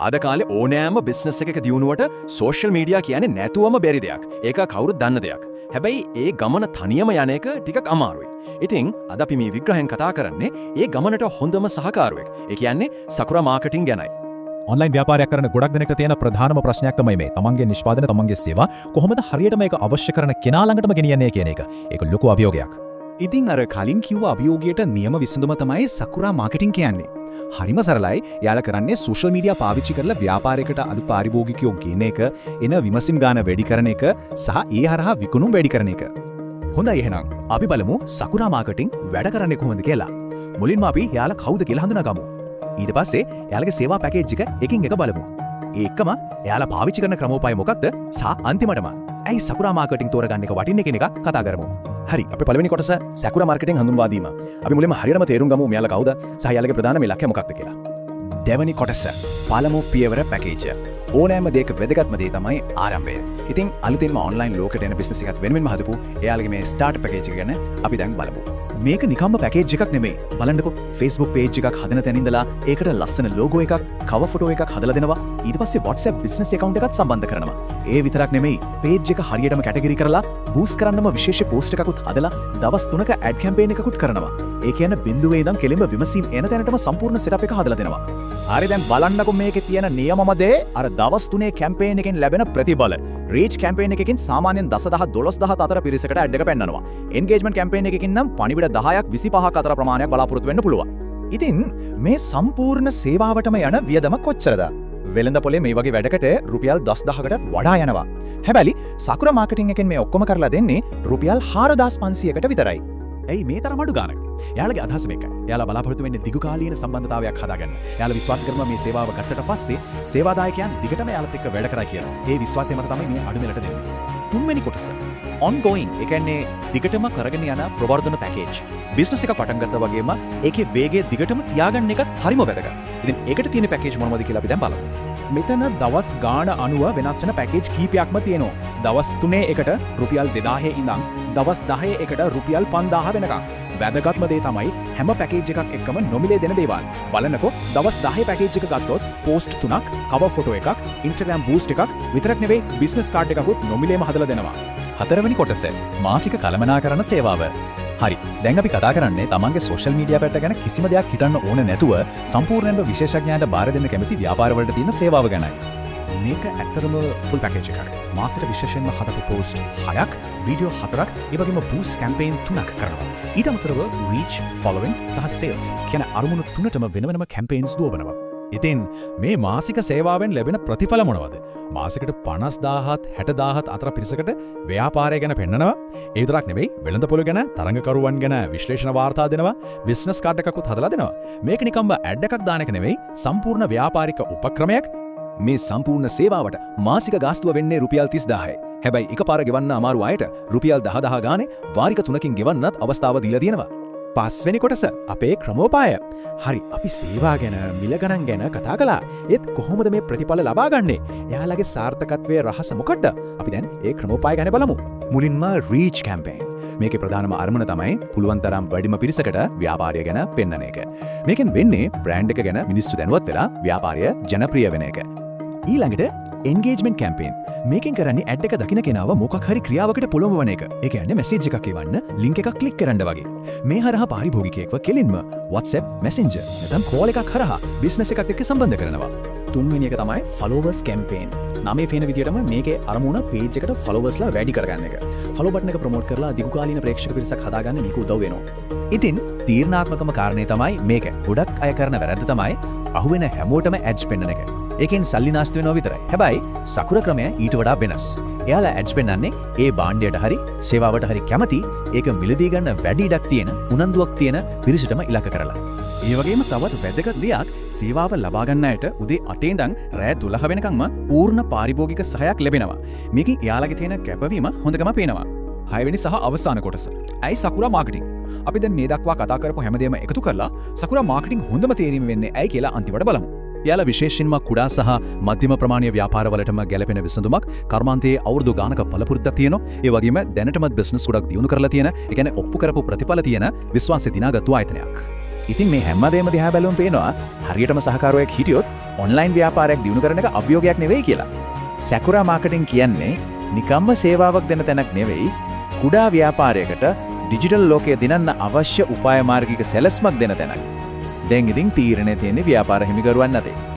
අද කාලේ ඕනෑම බිස්නස් එකක දියුණුවට සෝෂල් මීඩියා කියන්නේ නැතුවම බැරි දෙයක්. ඒක කවුරුත් දන්න දෙයක්. හැබැයි ඒ ගමන තනියම යන එක ටිකක් අමාරුයි. ඉතින් අද අපි මේ විග්‍රහයෙන් කතා කරන්නේ ඒ ගමනට හොඳම සහකාරුවෙක්. ඒ කියන්නේ සකුරා මාකටිං ගැනයි. ඔන්ලයින් ව්‍යාපාරයක් කරන ගොඩක් දෙනෙක්ට තියෙන ප්‍රධානම ප්‍රශ්නයක් තමයි මේ. තමන්ගේ නිෂ්පාදන තමන්ගේ සේවා කොහොමද හරියටම ඒක අවශ්‍ය කරන කෙනා ළඟටම ගෙනියන්නේ කියන එක. ඒක ලොකු අභියෝගයක්. ඉතින් අර කලින් කිව්ව අභියෝගයට නියම විසඳුම තමයි සකුරා මාකටිං කියන්නේ. හරිම සරලයි. යාලා කරන්නේ සෝෂල් මීඩියා පාවිච්චි කරලා ව්‍යාපාරයකට අලුත් පාරිභෝගිකයෝ ගෙන එක, එන විමසිම් ගාන වැඩි කරන එක සහ ඒ හරහා විකුණුම් වැඩි කරන එක. හොඳයි එහෙනම් අපි බලමු සකුරා මාකටිං වැඩ කරන්නේ කොහොමද කියලා. මුලින්ම අපි යාලා කවුද කියලා හඳුනාගමු. ඊට පස්සේ යාලගේ සේවා පැකේජ් එක එකින් එක බලමු. ඒ එක්කම යාලා පාවිච්චි කරන ක්‍රමෝපාය මොකක්ද සහ අන්තිමටම ඇයි සකුරා මාකටිං තෝරගන්න එක වටින්නේ කියන එක කතා කරමු. හරි, අපි පළවෙනි කොටස සකුරා මාකටිං හඳුන්වා දීම. අපි මුලින්ම හරියටම තේරුම් ගමු මෙයාලා කවුද සහ යාලගේ ප්‍රධාන ඉලක්කය මොකක්ද කියලා. දෙවැනි කොටස පළමු පියවර පැකේජ්. ඕනෑම දෙයක වැදගත්ම දේ තමයි ආරම්භය. ඉතින් අලුතෙන්ම ඔන්ලයින් ලෝකෙට එන බිස්නස් එකක් වෙනුවෙන්ම හදපු එයාලගේ මේ ස්ටාර්ට් පැකේජ් එක ගැන අපි දැන් බලමු. මේක නිකම්ම පැකේජ් එකක් නෙමෙයි. බලන්නකෝ Facebook page එකක් හදන තැන ඉඳලා ඒකට ලස්සන logo එකක්, cover photo එකක් හදලා දෙනවා. ඊට පස්සේ WhatsApp business account එකත් සම්බන්ධ කරනවා. ඒ විතරක් නෙමෙයි. page එක හරියටම කැටගරි කරලා boost කරන්නම විශේෂ post එකකුත් හදලා දවස් 3ක ad campaign එකකුත් කරනවා. ඒ කියන්නේ බිඳුවේ ඉඳන් කෙලින්ම විමසීම් එන තැනටම සම්පූර්ණ setup එක හදලා දෙනවා. හරි, දැන් බලන්නකෝ මේකේ තියෙන නියමම දේ අර දවස් 3 campaign එකෙන් ලැබෙන ප්‍රතිඵල. reach campaign එකකින් සාමාන්‍යයෙන් 10000 12000 අතර පිරිසකට ad එක පෙන්නනවා. engagement campaign එකකින් නම් පණිවිඩ 10ක් 25ක් අතර ප්‍රමාණයක් බලාපොරොත්තු වෙන්න පුළුවන්. ඉතින් මේ සම්පූර්ණ සේවාවටම යන වියදම කොච්චරද? වෙළඳ පොලේ මේ වගේ වැඩකට රුපියල් 10000කටත් වඩා යනවා. හැබැයි සකුරා මාකටිං එකෙන් මේ ඔක්කොම කරලා දෙන්නේ රුපියල් 4500කට විතරයි. ඇයි මේ තරම් අඩු ගාණක්? යාළුවගේ අදහස මේකයි. යාළුවා බලාපොරොත්තු වෙන්නේ දිගුකාලීන සම්බන්ධතාවයක් හදාගන්න. යාළුවා විශ්වාස කරනවා මේ සේවාව ගත්තට පස්සේ සේවාදායකයන් දිගටම යාළුවත් එක්ක වැඩ කරයි කියලා. ඒ විශ්වාසය මත තමයි මේ අඩු මිලට දෙන්නේ. තුන්වෙනි කොටස ongoing. ඒ කියන්නේ දිගටම කරගෙන යන ප්‍රවර්ධන පැකේජ්. බිස්නස් එක පටන් ගත්තා වගේම ඒකේ වේගය දිගටම තියාගන්න එකත් හරිම වැදගත්. ඉතින් ඒකට තියෙන පැකේජ් මොනවද කියලා අපි දැන් බලමු. මෙතන දවස් ගාණ අනුව වෙනස් වෙන පැකේජ් කීපයක්ම තියෙනවා. දවස් 3 එකට රුපියල් 2000 ඉඳන් දවස් 10 එකට රුපියල් 5000 වෙනකම්. වැදගත්ම දේ තමයි හැම පැකේජ් එකක් එක්කම නොමිලේ දෙන දේවල්. බලන්නකෝ දවස් 10 පැකේජ් එක ගත්තොත් පෝස්ට් 3ක්, cover photo එකක්, Instagram boost එකක් විතරක් නෙවෙයි බිස්නස් කාඩ් එකකුත් නොමිලේම හදලා දෙනවා. හතරවෙනි කොටස මාසික කළමනාකරණ සේවාව. හරි, දැන් අපි කතා කරන්නේ තමන්ගේ සෝෂල් මීඩියා පැත්ත ගැන කිසිම දෙයක් හිතන්න ඕන නැතුව සම්පූර්ණයෙන්ම විශේෂඥයන්ට බාර දෙන්න කැමති ව්‍යාපාරවලට තියෙන සේවාව ගැනයි. මේක ඇත්තටම ෆුල් පැකේජ් එකක්. මාසෙට විශේෂයෙන්ම හදපු පෝස්ට් 6ක්, වීඩියෝ 4ක්, ඒ වගේම බූස්ට් කැම්පේන් 3ක් කරනවා. ඊට අමතරව රීච්, ෆොලෝවින් සහ සේල්ස් කියන අරමුණු තුනටම වෙන වෙනම කැම්පේන්ස් දුවනවා. ඉතින් මේ මාසික සේවාවෙන් ලැබෙන ප්‍රතිඵල මොනවද? මාසෙකට 50000ත් 60000ත් අතර පිරිසකට ව්‍යාපාරය ගැන පෙන්නනවා. ඒ විතරක් නෙවෙයි, වෙළඳපොළ ගැන, තරඟකරුවන් ගැන විශ්ලේෂණ වාර්තා දෙනවා, බිස්නස් කාඩ් එකකුත් හදලා දෙනවා. මේක නිකම්ම ඇඩ් එකක් දාන එක නෙවෙයි, සම්පූර්ණ ව්‍යාපාරික උපක්‍රමයක්. මේ සම්පූර්ණ සේවාවට මාසික ගාස්තුව වෙන්නේ රුපියල් 30000යි. හැබැයි එකපාර ගෙවන්න අමාරු අයට රුපියල් 10000 ගානේ වාරික 3කින් ගෙවන්නත් අවස්ථාව දීලා තියෙනවා. පස්වෙනි කොටස අපේ ක්‍රමෝපාය. හරි, අපි සේවා ගැන, මිල ගණන් ගැන කතා කළා. ඒත් කොහොමද මේ ප්‍රතිඵල ලබා ගන්නේ? එයාලගේ සාර්ථකත්වයේ රහස මොකක්ද? අපි දැන් ඒ ක්‍රමෝපාය ගැන බලමු. මුලින්ම රීච් කැම්පේන්. මේකේ ප්‍රධානම අරමුණ තමයි පුළුවන් තරම් වැඩිම පිරිසකට ව්‍යාපාරය ගැන පෙන්වන එක. මේකෙන් වෙන්නේ බ්‍රෑන්ඩ් එක ගැන මිනිස්සු දැනුවත් වෙලා ව්‍යාපාරය ජනප්‍රිය වෙන එක. ඊළඟට engagement campaign. මේකෙන් කරන්නේ ඇඩ් එක දකින්න කෙනාව මොකක් හරි ක්‍රියාවකට පොළඹවන එක. ඒ කියන්නේ මැසේජ් එකක් එවන්න, ලින්ක් එකක් ක්ලික් කරන්න වගේ. මේ හරහා පාරිභෝගිකයෙක්ව කෙලින්ම WhatsApp, Messenger නැත්නම් කෝල් එකක් හරහා බිස්නස් එකක් එක්ක සම්බන්ධ කරනවා. තුන්වෙනි එක තමයි followers campaign. නාමයේ පේන විදිහටම මේකේ අරමුණ page එකට followersලා වැඩි කරගන්න එක. follow button එක ප්‍රමෝට් කරලා දිගුකාලීන ප්‍රේක්ෂක පිරිසක් හදාගන්න මේක උදව් වෙනවා. ඉතින් තීරණාත්මකම කාරණේ තමයි මේක. ගොඩක් අය කරන වැරද්ද තමයි අහුවෙන හැමෝටම ads පෙන්නන එක. ඒකෙන් සල්ලි නාස්ති වෙනවා විතරයි. හැබැයි සකුර ක්‍රමය ඊට වඩා වෙනස්. එයාලා ඇඩ්ස් පෙන්නන්නේ ඒ භාණ්ඩයට හරි සේවාවට හරි කැමති, ඒක මිලදී ගන්න වැඩි ඉඩක් තියෙන, උනන්දුවක් තියෙන පිරිසටම ඉලක්ක කරලා. ඒ වගේම තවත් වැදගත් දෙයක්, සේවාව ලබා ගන්න අයට උදේ 8 ඉඳන් රෑ 12 වෙනකම්ම පූර්ණ පාරිභෝගික සහයක් ලැබෙනවා. මේකෙන් එයාලගේ තියෙන කැපවීම හොඳටම පේනවා. 6 වෙනි සහ අවසාන කොටස. ඇයි සකුරා මාකටිං? අපි දැන් මේ දක්වා කතා කරපු හැමදේම එකතු කරලා සකුරා මාකටිං හොඳම තේරීම වෙන්නේ ඇයි කියලා අන්තිමට බලමු. යාලා විශේෂයෙන්ම කුඩා සහ මධ්‍යම ප්‍රමාණීය ව්‍යාපාරවලටම ගැලපෙන විසඳුමක් කර්මාන්තයේ අවුරුදු ගානක පළපුරුද්දක් තියෙනවා. ඒ වගේම දැනටමත් බිස්නස් ගොඩක් දියුණු කරලා තියෙන, ඒ කියන්නේ ඔප්පු කරපු ප්‍රතිඵල තියෙන විශ්වාසය දිනාගත්තු ආයතනයක්. ඉතින් මේ හැමදේම දිහා බැලුවම පේනවා හරියටම සහකාරයෙක් හිටියොත් ඔන්ලයින් ව්‍යාපාරයක් දියුණු කරන එක අභියෝගයක් නෙවෙයි කියලා. සැකුරා මාකටිං කියන්නේ නිකම්ම සේවාවක් දෙන තැනක් නෙවෙයි, කුඩා ව්‍යාපාරයකට ඩිජිටල් ලෝකයේ දිනන්න අවශ්‍ය උපාය මාර්ගික සැලැස්මක් දෙන තැනක්. දැන් ඉතින් තීරණය තියෙන්නේ ව්‍යාපාර හිමිකරුවන් අතේ.